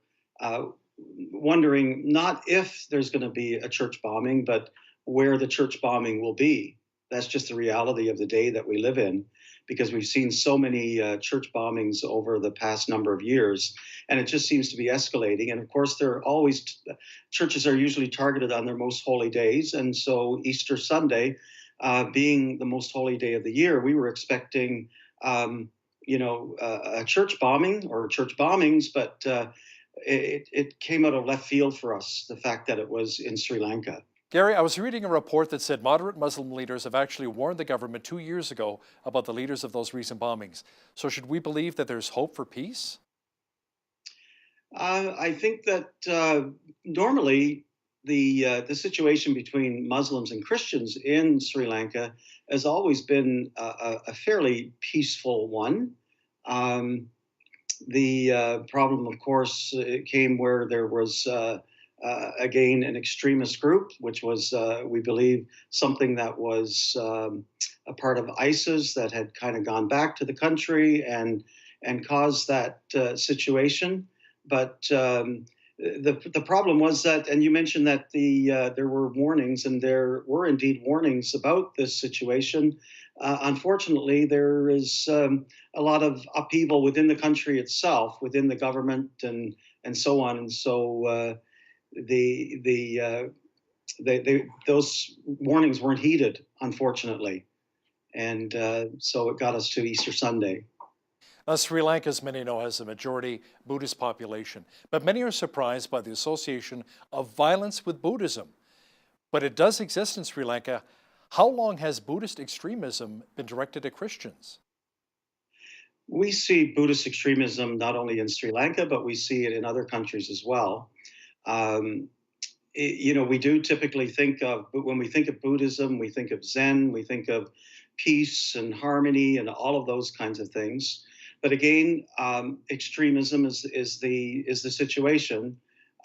wondering not if there's going to be a church bombing, but where the church bombing will be. That's just the reality of the day that we live in, because we've seen so many church bombings over the past number of years, and it just seems to be escalating. And of course, churches are usually targeted on their most holy days, and so Easter Sunday, being the most holy day of the year, we were expecting, a church bombing or church bombings, but it came out of left field for us, the fact that it was in Sri Lanka. Gary, I was reading a report that said moderate Muslim leaders have actually warned the government 2 years ago about the leaders of those recent bombings. So should we believe that there's hope for peace? I think that normally the situation between Muslims and Christians in Sri Lanka has always been a fairly peaceful one. The problem, of course, it came where there was again an extremist group, which was, we believe, something that was a part of ISIS that had kind of gone back to the country and caused that situation. But the problem was that, and you mentioned that there were warnings, and there were indeed warnings about this situation. Unfortunately, there is a lot of upheaval within the country itself, within the government, and so on. And so those warnings weren't heeded, unfortunately, and so it got us to Easter Sunday. Now, Sri Lanka, as many know, has a majority Buddhist population, but many are surprised by the association of violence with Buddhism. But it does exist in Sri Lanka. How long has Buddhist extremism been directed at Christians? We see Buddhist extremism not only in Sri Lanka, but we see it in other countries as well. We do typically think of, when we think of Buddhism, we think of Zen, we think of peace and harmony and all of those kinds of things. But again, extremism is the situation,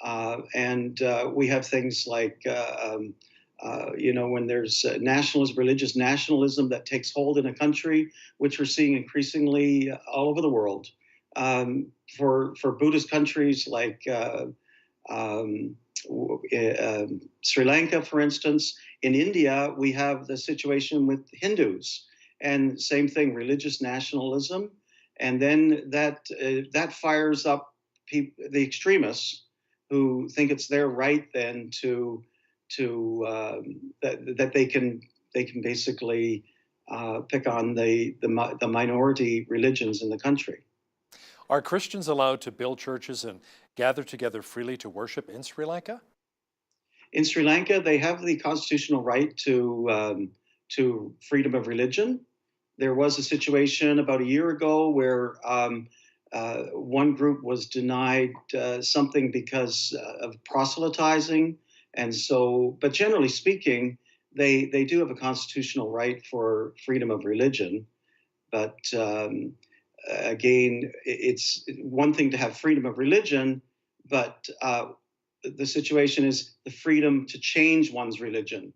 and we have things like when there's religious nationalism that takes hold in a country, which we're seeing increasingly all over the world. For Buddhist countries like Sri Lanka, for instance, in India, we have the situation with Hindus, and same thing, religious nationalism. And then that fires up the extremists who think it's their right then that they can basically pick on the minority religions in the country. Are Christians allowed to build churches and gather together freely to worship in Sri Lanka? In Sri Lanka, they have the constitutional right to freedom of religion. There was a situation about a year ago where one group was denied something because of proselytizing. And so, but generally speaking, they do have a constitutional right for freedom of religion. But again, it's one thing to have freedom of religion, but the situation is the freedom to change one's religion.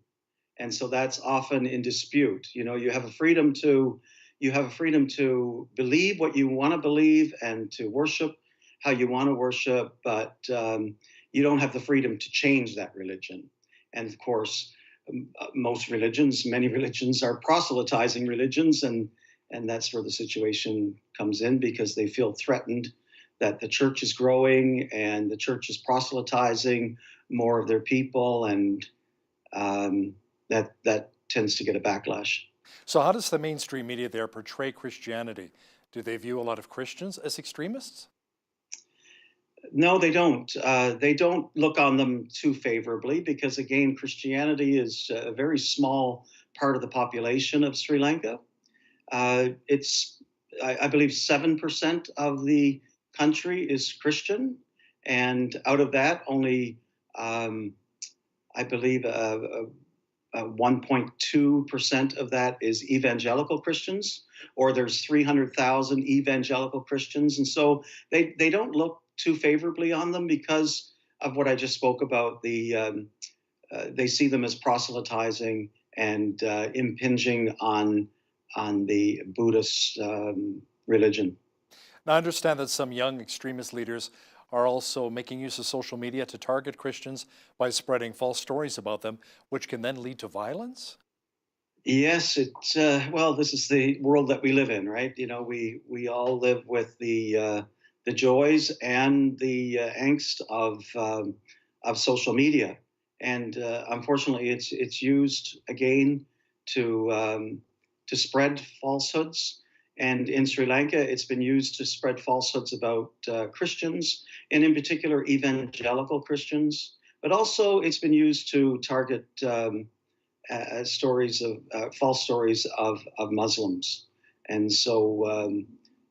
And so that's often in dispute. You know, you have a freedom to believe what you want to believe and to worship how you want to worship, but you don't have the freedom to change that religion. And of course, many religions are proselytizing religions, and that's where the situation comes in, because they feel threatened that the church is growing and the church is proselytizing more of their people, and that tends to get a backlash. So how does the mainstream media there portray Christianity? Do they view a lot of Christians as extremists? No, they don't. They don't look on them too favorably because, again, Christianity is a very small part of the population of Sri Lanka. I believe, 7% of the country is Christian, and out of that, only I believe 1.2% of that is evangelical Christians, or there's 300,000 evangelical Christians. And so they don't look too favorably on them because of what I just spoke about. They see them as proselytizing and impinging on the Buddhist religion. Now, I understand that some young extremist leaders are also making use of social media to target Christians by spreading false stories about them, which can then lead to violence? Yes, well, this is the world that we live in, right? You know, we all live with the joys and the angst of social media, and unfortunately, it's used again to spread falsehoods. And in Sri Lanka, it's been used to spread falsehoods about Christians, and in particular, evangelical Christians. But also, it's been used to target false stories of Muslims. And so,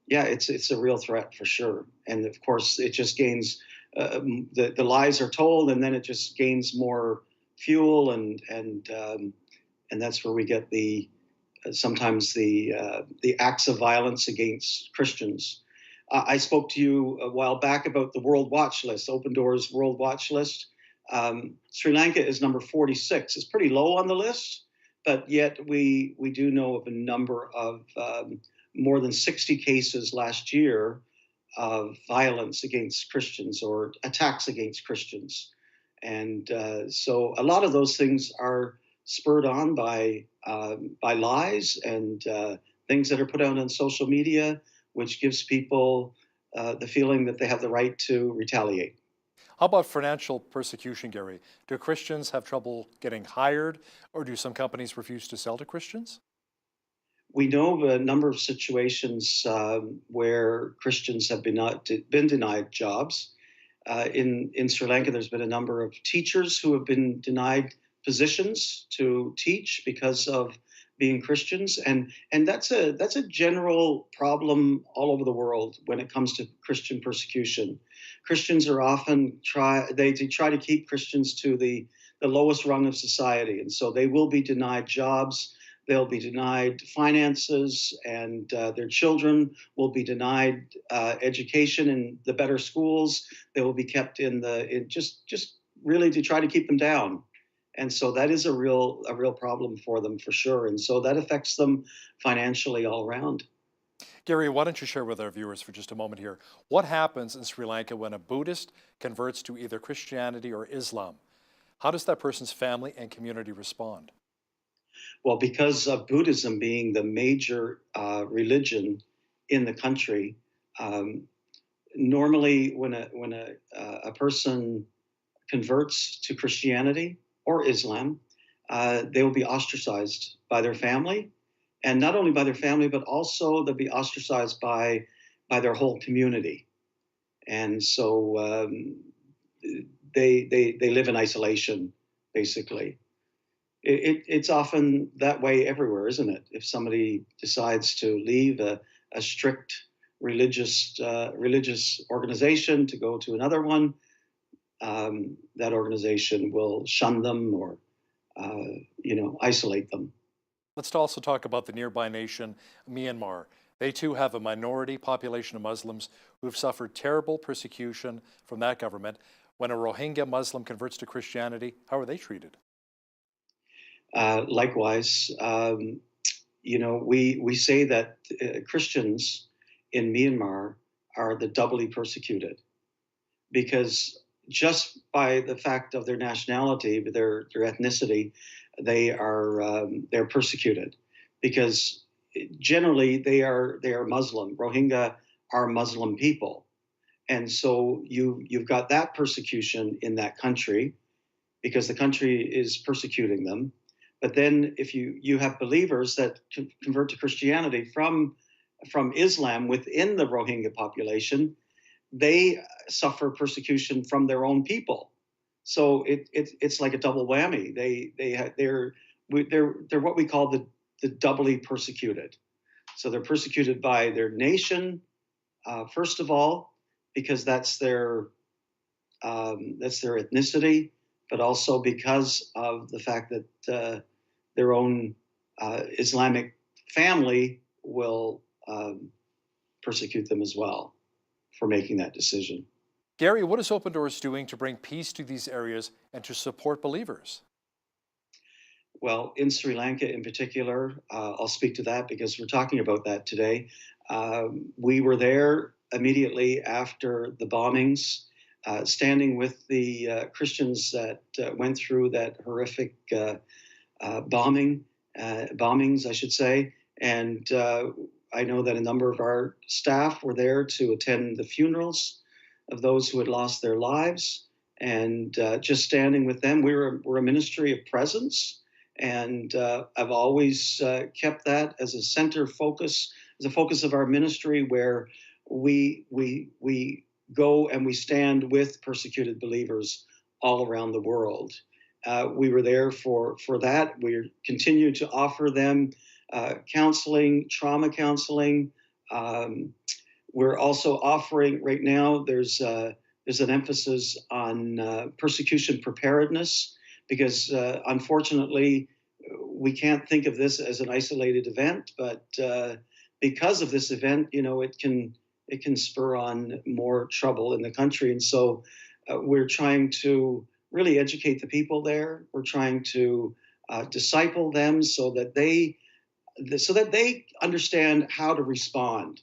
yeah, it's a real threat for sure. And of course, it just gains the lies are told, and then it just gains more fuel, and that's where we get sometimes the acts of violence against Christians. I spoke to you a while back about the World Watch List, Open Doors World Watch List. Sri Lanka is number 46. It's pretty low on the list, but yet we do know of a number of more than 60 cases last year of violence against Christians or attacks against Christians. And so a lot of those things are spurred on by lies and things that are put out on social media, which gives people the feeling that they have the right to retaliate. How about financial persecution, Gary? Do Christians have trouble getting hired, or do some companies refuse to sell to Christians? We know of a number of situations where Christians have been denied jobs. In Sri Lanka, there's been a number of teachers who have been denied positions to teach because of being Christians, and that's a general problem all over the world when it comes to Christian persecution. Christians are often try to keep Christians to the lowest rung of society, and so they will be denied jobs. They'll be denied finances, and their children will be denied education in the better schools. They will be kept just really to try to keep them down. And so that is a real problem for them, for sure. And so that affects them financially all around. Gary, why don't you share with our viewers for just a moment here, what happens in Sri Lanka when a Buddhist converts to either Christianity or Islam? How does that person's family and community respond? Well, because of Buddhism being the major religion in the country, normally when a person converts to Christianity or Islam, they will be ostracized by their family, and not only by their family, but also they'll be ostracized by their whole community. And so they live in isolation, basically. It's often that way everywhere, isn't it? If somebody decides to leave a strict religious organization to go to another one, that organization will shun them or isolate them. Let's also talk about the nearby nation, Myanmar. They too have a minority population of Muslims who have suffered terrible persecution from that government. When a Rohingya Muslim converts to Christianity, how are they treated? Likewise, we say that Christians in Myanmar are the doubly persecuted because just by the fact of their nationality, their ethnicity, they're persecuted because generally they are Muslim. Rohingya are Muslim people, and so you've got that persecution in that country because the country is persecuting them. But then if you have believers that convert to Christianity from Islam within the Rohingya population, they suffer persecution from their own people. So it's like a double whammy. They're what we call the doubly persecuted. So they're persecuted by their nation, first of all, because that's their ethnicity, but also because of the fact that their own Islamic family will persecute them as well for making that decision. Gary, what is Open Doors doing to bring peace to these areas and to support believers? Well, in Sri Lanka in particular, I'll speak to that because we're talking about that today. We were there immediately after the bombings, standing with the Christians that went through that horrific bombings, I should say. And I know that a number of our staff were there to attend the funerals of those who had lost their lives. And just standing with them, we're a ministry of presence. And I've always kept that as a center focus, as a focus of our ministry, where we go and we stand with persecuted believers all around the world. We were there for that. We continue to offer them counseling, trauma counseling. We're also offering right now. There's an emphasis on persecution preparedness because unfortunately we can't think of this as an isolated event, but because of this event, it can spur on more trouble in the country, and so we're trying to really educate the people there. We're trying to disciple them so that they understand how to respond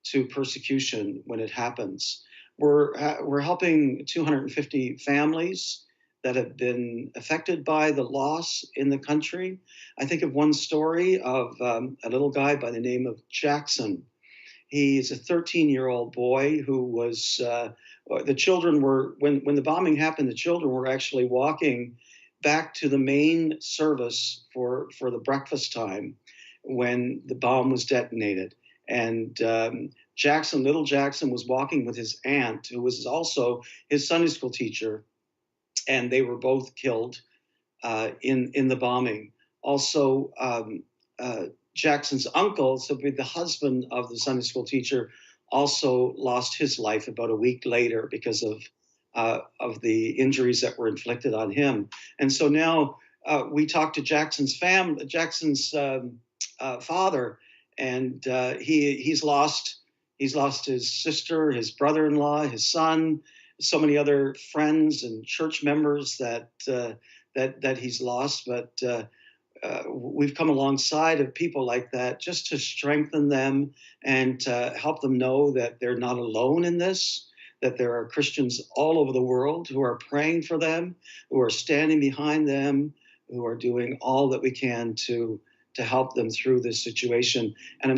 to persecution when it happens. We're helping 250 families that have been affected by the loss in the country. I think of one story of a little guy by the name of Jackson. He's a 13-year-old boy who was, the children were, when the bombing happened, the children were actually walking back to the main service for the breakfast time when the bomb was detonated. And little Jackson was walking with his aunt, who was also his Sunday school teacher, and they were both killed in the bombing. Also, Jackson's uncle, so the husband of the Sunday school teacher, also lost his life about a week later because of the injuries that were inflicted on him. And so now we talked to Jackson's father, and he's lost his sister, his brother-in-law, his son, so many other friends and church members that he's lost. But we've come alongside of people like that just to strengthen them and to help them know that they're not alone in this, that there are Christians all over the world who are praying for them, who are standing behind them, who are doing all that we can to help them through this situation. And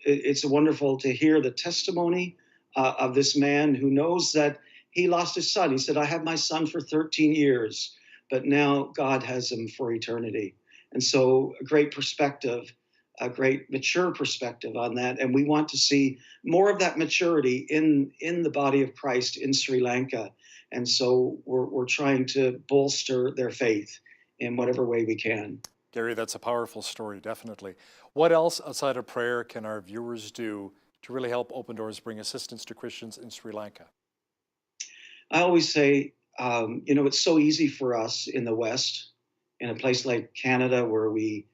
it's wonderful to hear the testimony of this man who knows that he lost his son. He said, I had my son for 13 years, but now God has him for eternity. And so a great perspective, a great mature perspective on that. And we want to see more of that maturity in the body of Christ in Sri Lanka. And so we're trying to bolster their faith in whatever way we can. Gary, that's a powerful story, definitely. What else outside of prayer can our viewers do to really help Open Doors bring assistance to Christians in Sri Lanka? I always say, it's so easy for us in the West, in a place like Canada, where we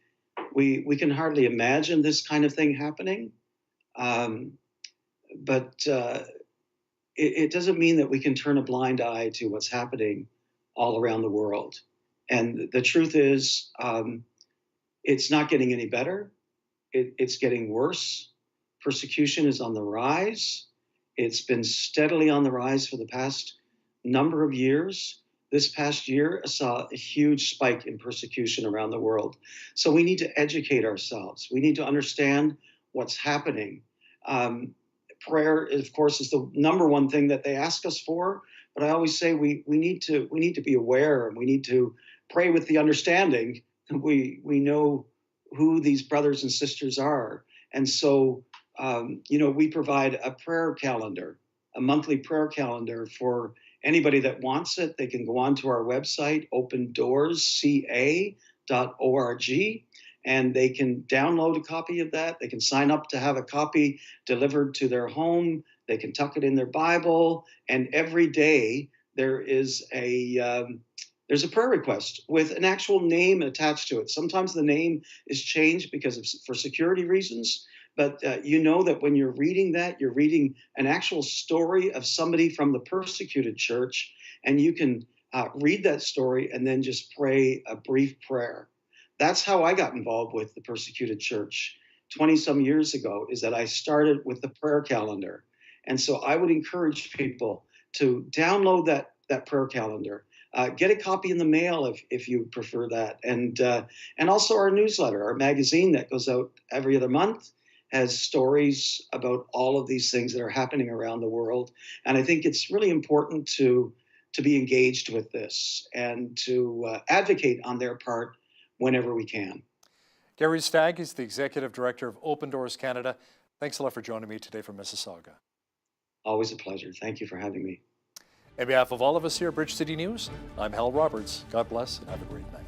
can hardly imagine this kind of thing happening. But it doesn't mean that we can turn a blind eye to what's happening all around the world. And the truth is, it's not getting any better. It's getting worse. Persecution is on the rise. It's been steadily on the rise for the past number of years. This past year saw a huge spike in persecution around the world. So we need to educate ourselves. We need to understand what's happening. Prayer, of course, is the number one thing that they ask us for. But I always say we need to be aware, and we need to pray with the understanding that we know who these brothers and sisters are. And so, we provide a prayer calendar, a monthly prayer calendar for anybody that wants it. They can go on to our website, opendoorsca.org, and they can download a copy of that. They can sign up to have a copy delivered to their home. They can tuck it in their Bible, and every day there's a prayer request with an actual name attached to it. Sometimes the name is changed for security reasons, but you know that when you're reading that, you're reading an actual story of somebody from the persecuted church, and you can read that story and then just pray a brief prayer. That's how I got involved with the persecuted church 20-some years ago, is that I started with the prayer calendar. And so I would encourage people to download that prayer calendar. Get a copy in the mail if you prefer that. And also our newsletter, our magazine that goes out every other month, has stories about all of these things that are happening around the world. And I think it's really important to be engaged with this and to advocate on their part whenever we can. Gary Stagg is the Executive Director of Open Doors Canada. Thanks a lot for joining me today from Mississauga. Always a pleasure. Thank you for having me. On behalf of all of us here at Bridge City News, I'm Hal Roberts. God bless and have a great night.